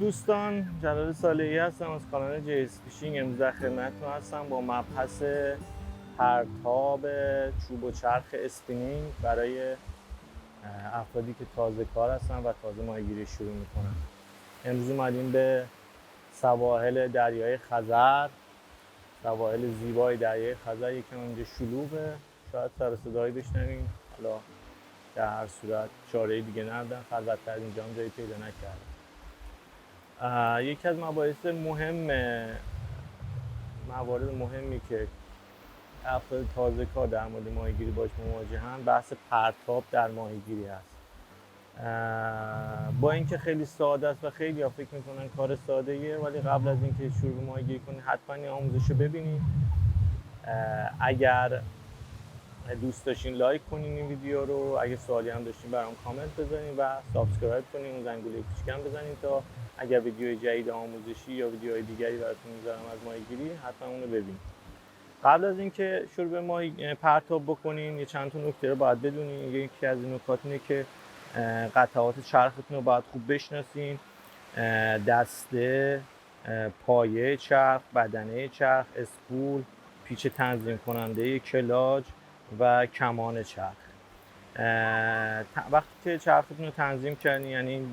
دوستان، جلال صالحی هستم از کانال جیس فیشینگ. امروز در خدمتتون هستم با مبحث پرتاب چوب و چرخ اسپینینگ برای افرادی که تازه کار هستن و تازه ماهیگیری شروع میکنن. امروز اومدیم به سواحل دریای خزر، سواحل زیبای دریای خزر. یکم اینجا شلوغه، شاید سر صدایی بشنویم، حالا در هر صورت چاره‌ای دیگه ندارم، خلوت‌تر از اینجا هم جایی پیدا نکردم. یکی از موارد مهمی که افراد تازه کار در مورد ماهیگیری باش مواجهن بحث پرتاب در ماهیگیری هست. با اینکه خیلی ساده است و خیلی ها فکر میکنن کار ساده ایه، ولی قبل از اینکه شروع به ماهیگیری کنید حتما این آموزش رو ببینید. اگر دوست داشتین لایک کنین این ویدیو رو، اگه سوالی هم داشتین برام کامنت بذارین و سابسکرایب کنین، اون زنگوله کوچیکم بزنین تا اگر ویدیوی جدید آموزشی یا ویدیوهای دیگری براتون میذارم از ماهیگیری حتما اون رو ببینید. قبل از اینکه شروع به پرتاب بکنین یه چند تا نکته رو باید بدونین. یکی از این نکات اینه که قطعات چرختون رو باید خوب بشناسین. دسته، پایه چرخ، بدنه چرخ، اسپول، پیچ تنظیم کننده کلاج و کمان چرخ. وقتی که چرختون رو تنظیم کردین، یعنی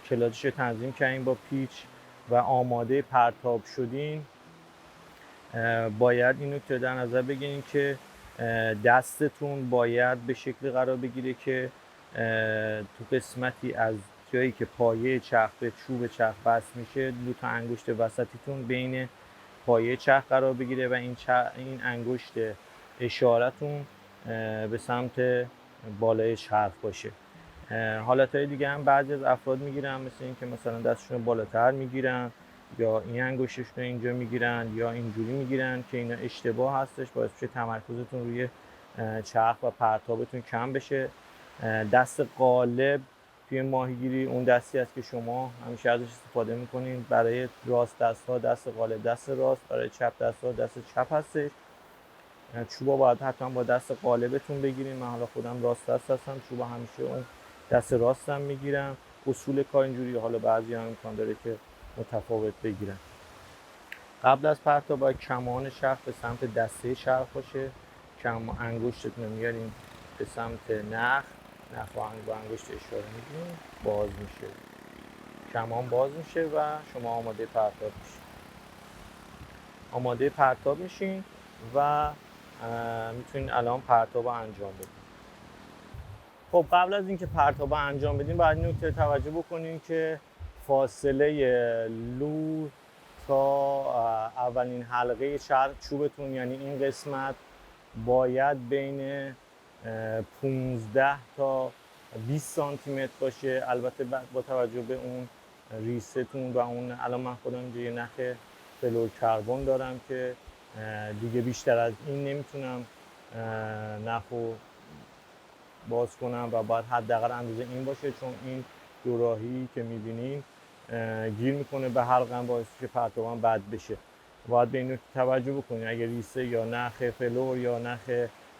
کلاجش رو تنظیم کردین با پیچ و آماده پرتاب شدین، باید این نکته در نظر بگیرین که دستتون باید به شکلی قرار بگیره که تو قسمتی از جایی که پایه چرخ به چوب چرخ وصل میشه، دو تا انگشت وسطیتون بین پایه چرخ قرار بگیره و این انگشت اشارتون به سمت بالای چرخ باشه. حالتهای دیگه هم بعضی از افراد میگیرن، مثل این که مثلا دستشون بالاتر میگیرن یا این انگشتشون رو اینجا میگیرن یا اینجوری میگیرن که اینا اشتباه هستش، باعث میشه تمرکزتون روی چرخ و پرتابتون کم بشه. دست قالب توی ماهیگیری اون دستی است که شما همیشه ازش استفاده میکنین. برای راست دست ها دست قالب دست راست، برای چپ دست ها دست چپ هستش. چوبا باید حتما با دست قالبتون بگیرین. من حالا خودم راست دست هستم، چوبا همیشه اون دست راستم میگیرم. اصول کار اینجوری، حالا بعضی هم امکان داره که متفاوت بگیرن. قبل از پرتاب باید کمان چرخ به سمت دسته چرخ باشه. انگشتتون رو میارین به سمت نخ با انگشت اشاره میدین، باز میشه، کمان باز میشه و شما آماده پرتاب میشین. آماده پرتاب میشین و میتونین الان پرتاب انجام بدین. خب قبل از اینکه پرتاب انجام بدین باید نکته توجه بکنین که فاصله لو تا اولین حلقه چوبتون، یعنی این قسمت، باید بین 15 تا 20 سانتی متر باشه. البته با توجه به اون ریستون و اون، الان من خودم اینجا یه نخ فلور کربن دارم که دیگه بیشتر از این نمیتونم نخو باز کنم و باید حداقل اندازه این باشه، چون این دوراهی که میبینین گیر میکنه به حلقم، باعث میشه پرتابم بد بشه. باید به این توجه بکنین. اگر ریسه یا نخ فلور یا نخ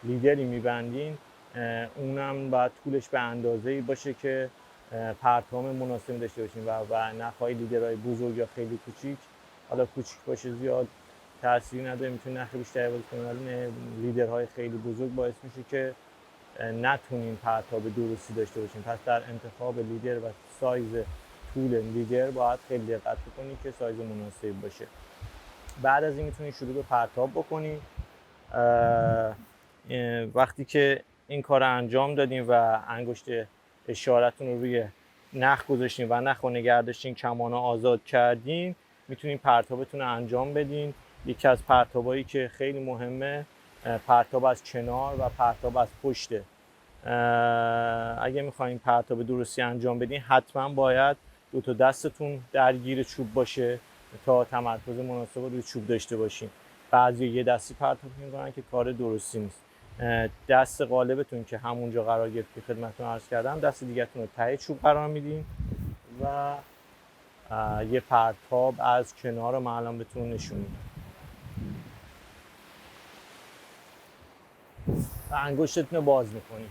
لیدری میبندین، اونم باید طولش به اندازه‌ای باشه که پرتاب مناسب داشته باشین و نخ‌های لیدرهای بزرگ یا خیلی کوچیک، حالا کوچیک باشه زیاد تأثیری نداره، میتونه نخ بیشتری بازی کنه، ولی لیدرهای خیلی بزرگ باعث میشه که نتونین پرتاب درستی داشته باشین. پس در انتخاب لیدر و سایز طول لیدر باید خیلی دقت بکنید که سایز مناسب باشه. بعد از این میتونید شروع به پرتاب بکنید. وقتی که این کار رو انجام دادین و انگشت اشارتون رو روی نخ گذاشتین و نخ رو نگه داشتین، کمان رو آزاد کردین، میتونین پرتابتون رو انجام بدین. یکی از پرتابایی که خیلی مهمه پرتاب از کنار و پرتاب از پشته. اگه میخواین پرتاب درستی انجام بدین حتما باید دو تا دستتون درگیر چوب باشه تا تمرکز مناسب روی چوب داشته باشین. بعضی یه دستی پرتاب میکنن که کار درستی نیست. دست قالبتون که همونجا قرار گرفت که خدمتتون عرض کردم، دست دیگه‌تون رو ته چوب قرار میدین و یه پرتاب از کنار رو من الان بهتون نشون میدم. و انگشتتون رو باز میکنید.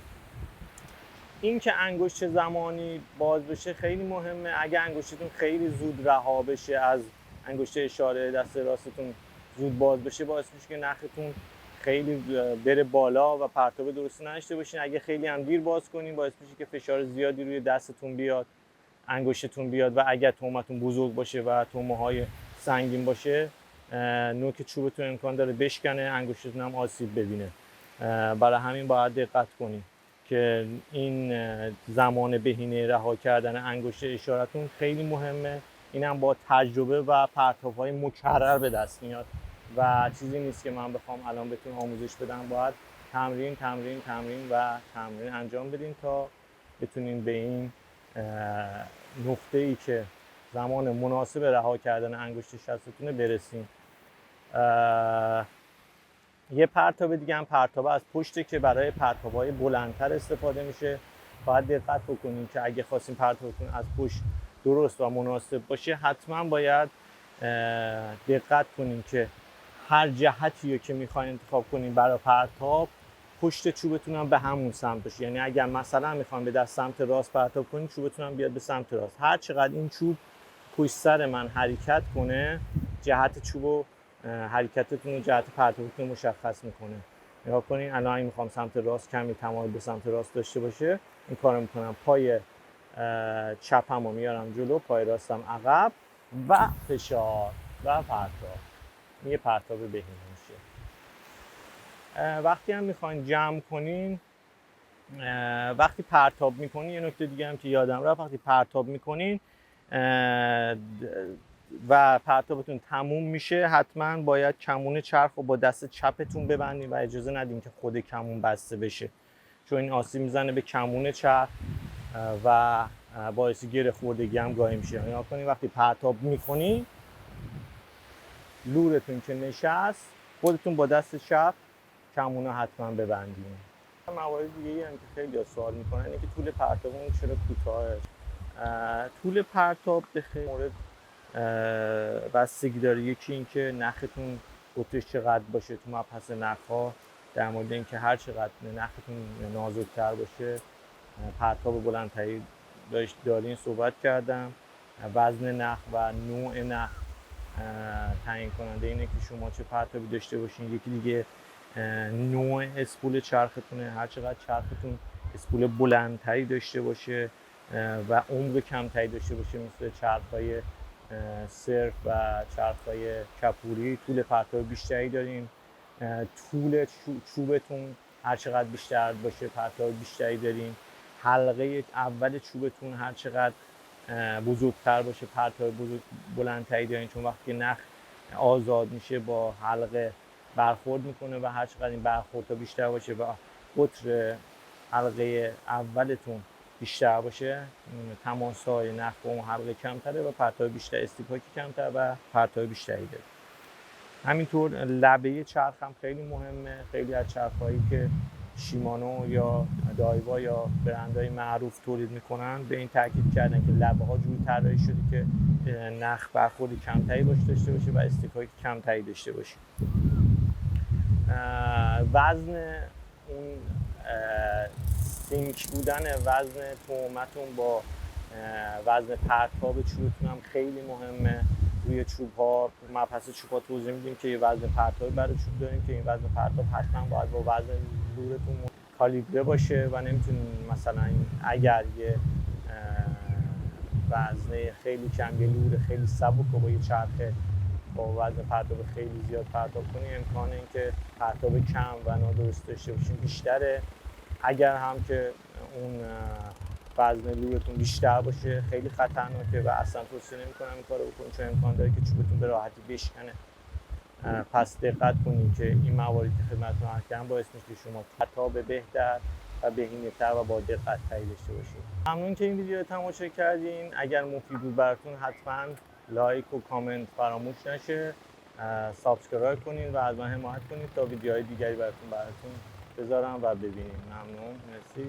این که انگشت چه زمانی باز بشه خیلی مهمه. اگه انگشتتون خیلی زود رها بشه از انگشت اشاره دست راستتون زود باز بشه، باعث میشه که نختون خیلی بره بالا و پرتاب درستی نداشته باشین. اگه خیلی هم دیر باز کنین، باعث میشه که فشار زیادی روی دستتون بیاد، انگشتتون بیاد، و اگر تومتون بزرگ باشه و تومه‌های سنگین باشه، نوک چوبتون امکان داره بشکنه، انگشتتون هم آسیب ببینه. برای همین باید دقت کنید که این زمان بهینه رها کردن انگشت اشارتون خیلی مهمه. اینم با تجربه و پرتاب‌های مکرر به دست میاد و چیزی نیست که من بخوام الان بهتون آموزش بدم. باید تمرین تمرین تمرین و تمرین انجام بدین تا بتونین به این نقطه‌ای که زمان مناسب رها کردن انگشت شستتونه برسین. یه پرتاب دیگه هم پرتاب از پشته که برای پرتاب‌های بلندتر استفاده میشه. باید دقت بکنین که اگه خواستین پرتابتون از پشت درست و مناسب باشه، حتما باید دقت کنین که هر جهتی رو که میخواین انتخاب کنین برای پرتاب، پشت چوبتون هم به همون سمت باشه. یعنی اگر مثلا میخواین به دست سمت راست پرتاب کنین، چوبتون هم بیاد به سمت راست. هر چقدر این چوب پشت سر من حرکت کنه، جهت چوب حرکتتون و جهت پرتابتون مشخص میکنه. نگاه کنین الان اگه میخوام سمت راست کمی تمایل به سمت راست داشته باشه، این کارو میکنم. پای چپمو میارم جلو، پای راستم عقب و فشار و پرتاب. این یه پرتاب بهینه میشه. وقتی هم میخواین جمع کنین، وقتی پرتاب میکنین، یه نکته دیگه هم که یادم رفت، وقتی پرتاب میکنین و پرتابتون تموم میشه، حتما باید کمون چرخ رو با دست چپتون ببندین و اجازه ندین که خود کمون بسته بشه، چون این آسیب میزنه به کمون چرخ و باعث گره خوردگی هم گاهی میشه. نگاه کنین وقتی پرتاب میکنین، لورتون که نشست، خودتون با دست چپ کمون رو حتما ببندین. موارد دیگه هم که خیلی سوال میکنن اینه که طول پرتابمون چرا کوتاهه. طول پرتاب به خیلی مورد بستگی داره. یکی این که نختون قطرش چقدر باشه. تو مبحث نخ‌ها در مورد اینکه هر چقدر نختون نازک‌تر باشه پرتاب بلندتری دارین صحبت کردم. وزن نخ و نوع نخ تعیین کننده اینه که شما چه پرتابی داشته باشین. یکی دیگه نوع اسپول چرختونه. هر چقدر چرختون اسپول بلندتری داشته باشه و عمق کمتری داشته باشه، مثل چرخ‌های صرف و چرخ‌های کپوری، طول پرتاب بیشتری داریم. طول چوبتون هر چقدر بیشتر باشه پرتاب بیشتری داریم. حلقه اول چوبتون هر چقدر بزرگتر باشه پرتاب بلندتری دارین، چون وقتی نخ آزاد میشه با حلقه برخورد میکنه و هر چقدر این برخوردها بیشتر باشه و قطر حلقه اولتون بیشتر باشه، تماس‌های نخ با اون حلقه کمتره و پرتاب بیشتر، استیپاکی کمتر و پرتاب بیشتری داره. همینطور لبه چرخ هم خیلی مهمه. خیلی از چرخ‌هایی که شیمانو یا دایوا یا برندهای معروف تولید میکنن به این تاکید کردن که لبه‌ها جوری طراحی شده که نخ برخورد کمتری باش داشته باشه و استیپاکی کمتری داشته باشه. وزن اون سینک بودن وزن تومتون با وزن پرتاب چوبتون هم خیلی مهمه. روی چوب ها مبحث چوب ها توضیح میدیم که یه وزن پرتاب برای چوب داریم که این وزن پرتاب حتما باید با وزن لورتون کالیبره باشه و نمیتونین مثلا اگر یه وزنه خیلی کم، یه لور خیلی سبک و با یه چرخه با وزن پرتاب خیلی زیاد پرتاب کنی، امکان این که پرتاب کم و نادرست داشته باشین بیشتره. اگر هم که اون وزن لورتون بیشتر باشه خیلی خطرناکه و اصلا توصیه نمی‌کنم این کارو بکنید، چون امکان داره که چوبتون به راحتی بشکنه. پس دقت کنید که این مواردی که خدمتتون عرض کردم باعث میشه که شما پرتاب بهتر و بهینه‌تر و با دقت‌تری داشته باشید. ممنون که این ویدیو رو تماشا کردین. اگر مفید بود براتون حتما لایک و کامنت فراموش نشه. سابسکرایب کنین و از من حمایت کنید تا ویدیوهای دیگری براتون بذارم و ببینید. ممنون، مرسی.